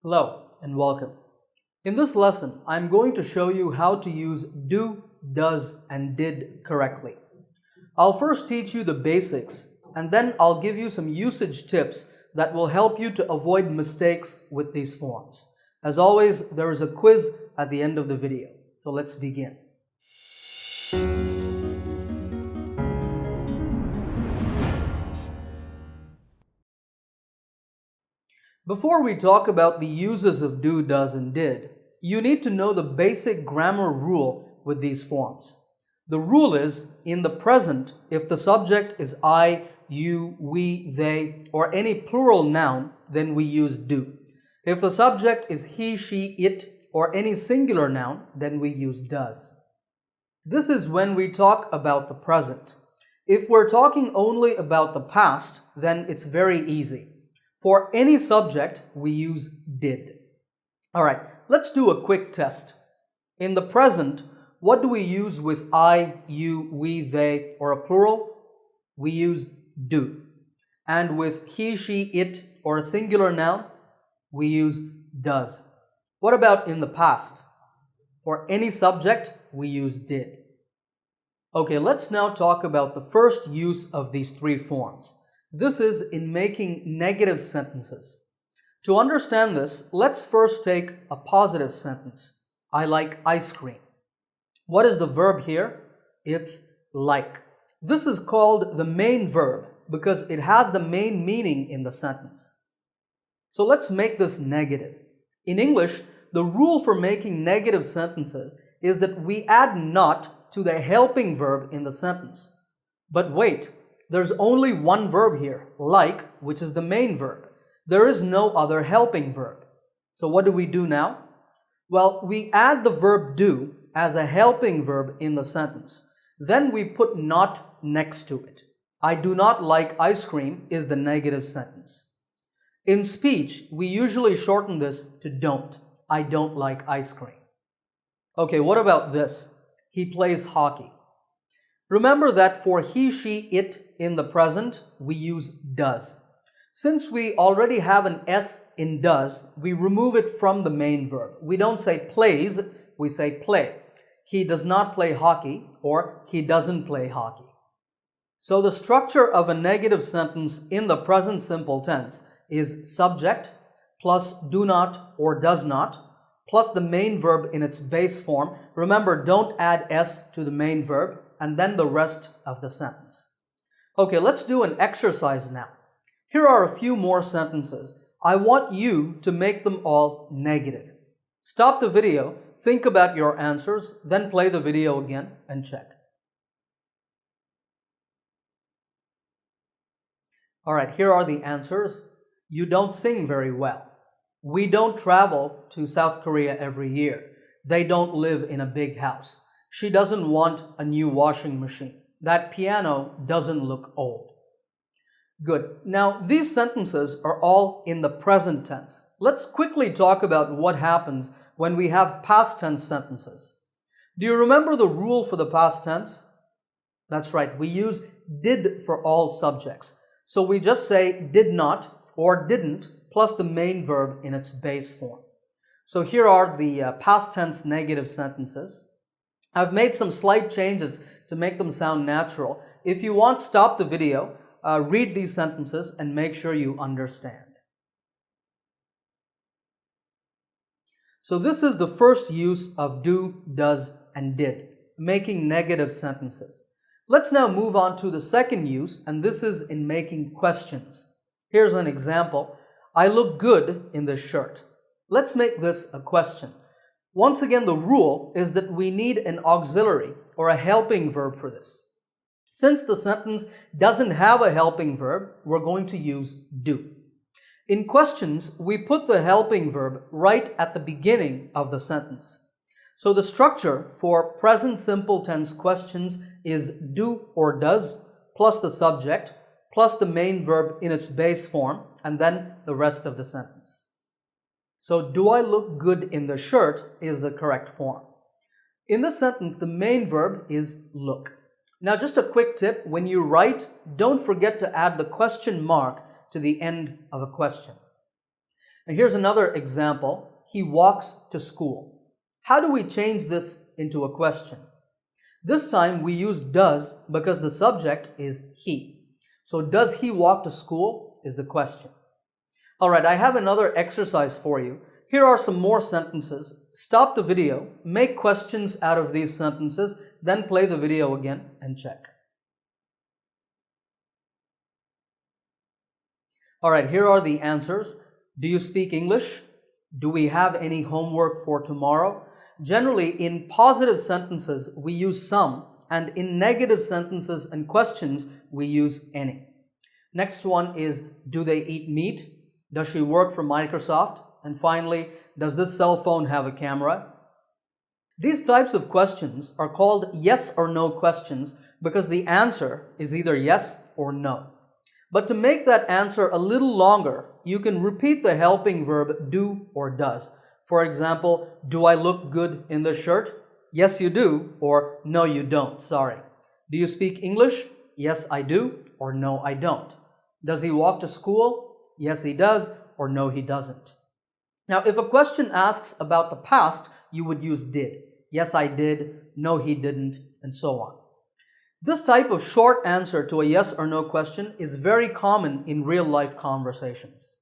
Hello and welcome. In this lesson, I'm going to show you how to use do, does, and did correctly. I'll first teach you the basics, and then I'll give you some usage tips that will help you to avoid mistakes with these forms. As always, there is a quiz at the end of the video. So let's begin. Before we talk about the uses of do, does, and did, you need to know the basic grammar rule with these forms. The rule is, in the present, if the subject is I, you, we, they, or any plural noun, then we use do. If the subject is he, she, it, or any singular noun, then we use does. This is when we talk about the present. If we're talking only about the past, then it's very easy. For any subject, we use did. All right, let's do a quick test. In the present, what do we use with I, you, we, they, or a plural? We use do. And with he, she, it, or a singular noun, we use does. What about in the past? For any subject, we use did. Okay, let's now talk about the first use of these three forms. This is in making negative sentences. To understand this, let's first take a positive sentence. I like ice cream. What is the verb here? It's like. This is called the main verb because it has the main meaning in the sentence. So let's make this negative. In English, the rule for making negative sentences is that we add not to the helping verb in the sentence. But wait. There's only one verb here, like, which is the main verb. There is no other helping verb. So what do we do now? Well, we add the verb do as a helping verb in the sentence. Then we put not next to it. I do not like ice cream is the negative sentence. In speech, we usually shorten this to don't. I don't like ice cream. Okay, what about this? He plays hockey. Remember that for he, she, it in the present, we use does. Since we already have an S in does, we remove it from the main verb. We don't say plays, we say play. He does not play hockey, or he doesn't play hockey. So the structure of a negative sentence in the present simple tense is subject plus do not or does not plus the main verb in its base form. Remember, don't add S to the main verb, and then the rest of the sentence. Okay, let's do an exercise now. Here are a few more sentences. I want you to make them all negative. Stop the video, think about your answers, then play the video again and check. All right, here are the answers. You don't sing very well. We don't travel to South Korea every year. They don't live in a big house. She doesn't want a new washing machine. That piano doesn't look old. Good. Now, these sentences are all in the present tense. Let's quickly talk about what happens when we have past tense sentences. Do you remember the rule for the past tense? That's right. We use did for all subjects. So we just say did not or didn't plus the main verb in its base form. So here are the past tense negative sentences. I've made some slight changes to make them sound natural. If you want, stop the video, read these sentences, and make sure you understand. So this is the first use of do, does, and did, making negative sentences. Let's now move on to the second use, and this is in making questions. Here's an example. I look good in this shirt. Let's make this a question. Once again, the rule is that we need an auxiliary or a helping verb for this. Since the sentence doesn't have a helping verb, we're going to use do. In questions, we put the helping verb right at the beginning of the sentence. So the structure for present simple tense questions is do or does plus the subject plus the main verb in its base form and then the rest of the sentence. So, do I look good in the shirt is the correct form. In this sentence, the main verb is look. Now, just a quick tip, when you write, don't forget to add the question mark to the end of a question. And here's another example. He walks to school. How do we change this into a question? This time we use does because the subject is he. So does he walk to school is the question. All right, I have another exercise for you. Here are some more sentences. Stop the video, make questions out of these sentences, then play the video again and check. All right, here are the answers. Do you speak English? Do we have any homework for tomorrow? Generally, in positive sentences, we use some, and in negative sentences and questions, we use any. Next one is, do they eat meat? Does she work for Microsoft? And finally, does this cell phone have a camera? These types of questions are called yes or no questions because the answer is either yes or no. But to make that answer a little longer, you can repeat the helping verb do or does. For example, do I look good in this shirt? Yes, you do, or no, you don't, sorry. Do you speak English? Yes, I do, or no, I don't. Does he walk to school? Yes, he does, or no, he doesn't. Now, if a question asks about the past, you would use did. Yes, I did, no, he didn't, and so on. This type of short answer to a yes or no question is very common in real-life conversations.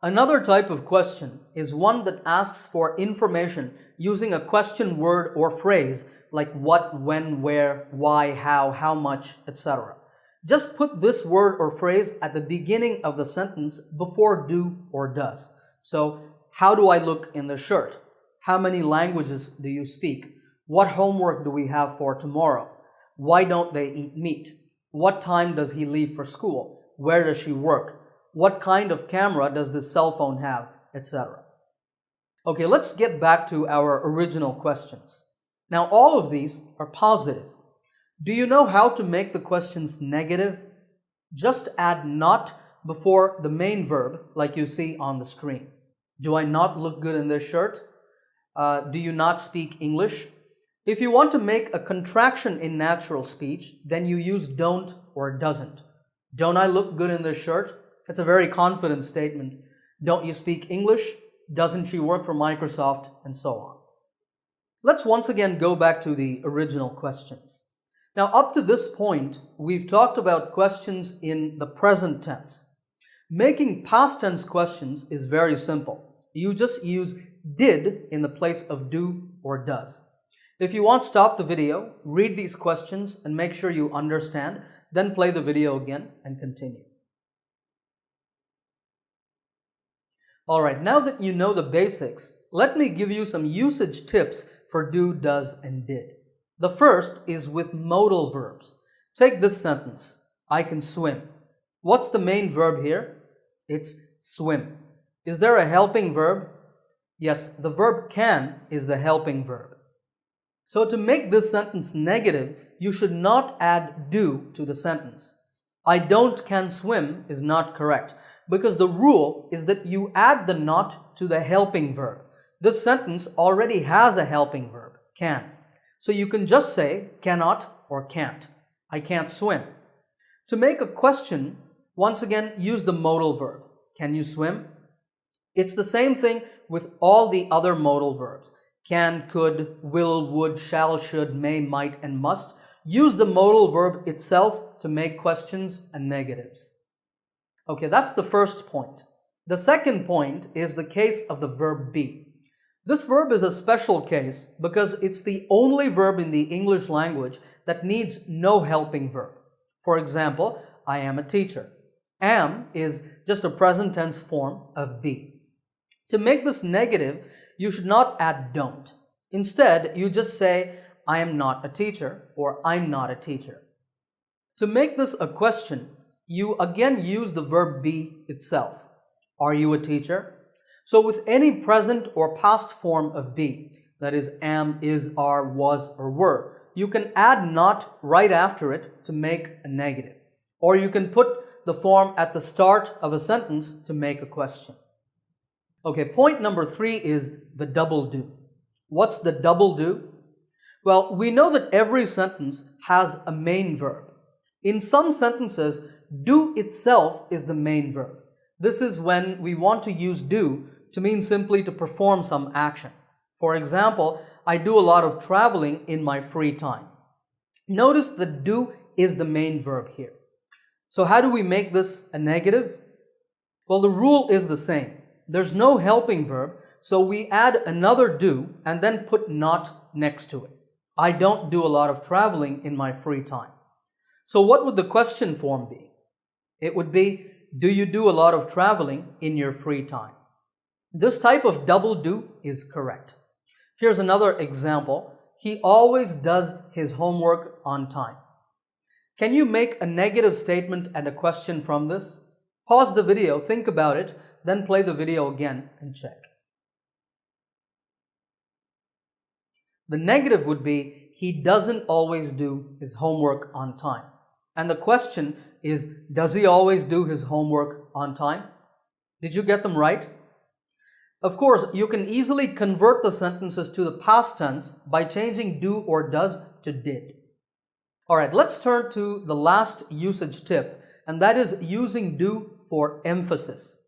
Another type of question is one that asks for information using a question word or phrase like what, when, where, why, how much, etc. Just put this word or phrase at the beginning of the sentence before do or does. So, how do I look in the shirt? How many languages do you speak? What homework do we have for tomorrow? Why don't they eat meat? What time does he leave for school? Where does she work? What kind of camera does this cell phone have? Etc. Okay, let's get back to our original questions. Now, all of these are positive. Do you know how to make the questions negative? Just add not before the main verb, like you see on the screen. Do I not look good in this shirt? Do you not speak English? If you want to make a contraction in natural speech, then you use don't or doesn't. Don't I look good in this shirt? That's a very confident statement. Don't you speak English? Doesn't she work for Microsoft? And so on. Let's once again go back to the original questions. Now, up to this point, we've talked about questions in the present tense. Making past tense questions is very simple. You just use did in the place of do or does. If you want, stop the video, read these questions, and make sure you understand, then play the video again and continue. All right, now that you know the basics, let me give you some usage tips for do, does, and did. The first is with modal verbs. Take this sentence, I can swim. What's the main verb here? It's swim. Is there a helping verb? Yes, the verb can is the helping verb. So to make this sentence negative, you should not add do to the sentence. I don't can swim is not correct because the rule is that you add the not to the helping verb. This sentence already has a helping verb, can. So you can just say cannot or can't. I can't swim. To make a question, once again, use the modal verb. Can you swim? It's the same thing with all the other modal verbs. Can, could, will, would, shall, should, may, might, and must. Use the modal verb itself to make questions and negatives. Okay, that's the first point. The second point is the case of the verb be. This verb is a special case because it's the only verb in the English language that needs no helping verb. For example, I am a teacher. Am is just a present tense form of be. To make this negative, you should not add don't. Instead, you just say, I am not a teacher or I'm not a teacher. To make this a question, you again use the verb be itself. Are you a teacher? So with any present or past form of be, that is am, is, are, was, or were, you can add not right after it to make a negative. Or you can put the form at the start of a sentence to make a question. Okay, point number 3 is the double do. What's the double do? Well, we know that every sentence has a main verb. In some sentences, do itself is the main verb. This is when we want to use do to mean simply to perform some action. For example, I do a lot of traveling in my free time. Notice that do is the main verb here. So how do we make this a negative? Well, the rule is the same. There's no helping verb, so we add another do and then put not next to it. I don't do a lot of traveling in my free time. So what would the question form be? It would be, do you do a lot of traveling in your free time? This type of double do is correct. Here's another example. He always does his homework on time. Can you make a negative statement and a question from this? Pause the video, think about it, then play the video again and check. The negative would be, he doesn't always do his homework on time. And the question is, does he always do his homework on time? Did you get them right? Of course, you can easily convert the sentences to the past tense by changing do or does to did. Alright, let's turn to the last usage tip, and that is using do for emphasis.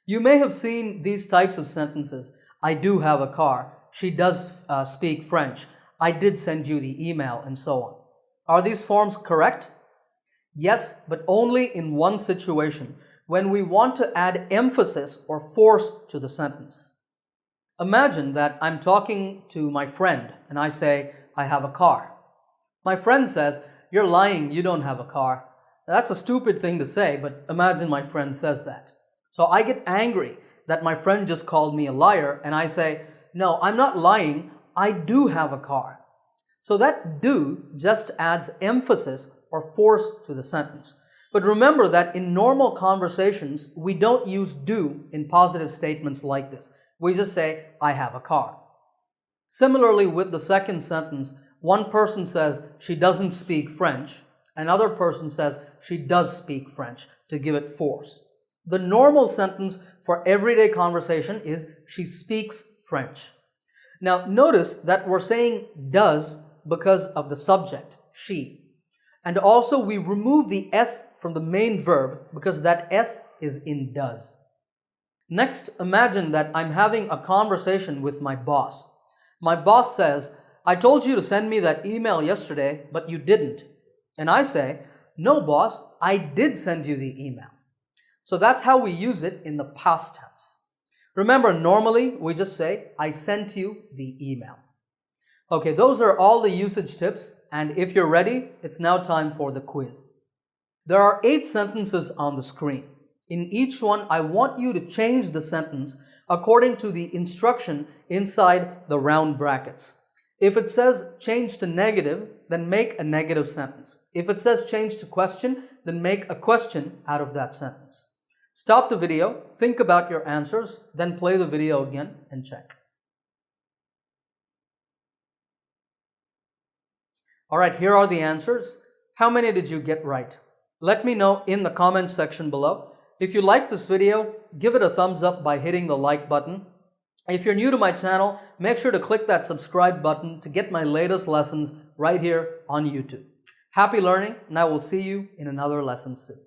You may have seen these types of sentences. I do have a car. She does speak French. I did send you the email, and so on. Are these forms correct? Yes, but only in one situation, when we want to add emphasis or force to the sentence. Imagine that I'm talking to my friend and I say, I have a car. My friend says, you're lying, you don't have a car. That's a stupid thing to say, but imagine my friend says that. So I get angry that my friend just called me a liar and I say, no, I'm not lying, I do have a car. So that do just adds emphasis or force to the sentence. But remember that in normal conversations, we don't use do in positive statements like this. We just say, I have a car. Similarly, with the second sentence, one person says she doesn't speak French. Another person says she does speak French to give it force. The normal sentence for everyday conversation is she speaks French. Now, notice that we're saying does because of the subject, she. And also we remove the S from the main verb because that S is in does. Next, imagine that I'm having a conversation with my boss. My boss says, I told you to send me that email yesterday, but you didn't. And I say, no boss, I did send you the email. So that's how we use it in the past tense. Remember, normally we just say, I sent you the email. Okay, those are all the usage tips, and if you're ready, it's now time for the quiz. There are 8 sentences on the screen. In each one, I want you to change the sentence according to the instruction inside the round brackets. If it says change to negative, then make a negative sentence. If it says change to question, then make a question out of that sentence. Stop the video, think about your answers, then play the video again and check. Alright, here are the answers. How many did you get right? Let me know in the comments section below. If you liked this video, give it a thumbs up by hitting the like button. If you're new to my channel, make sure to click that subscribe button to get my latest lessons right here on YouTube. Happy learning, and I will see you in another lesson soon.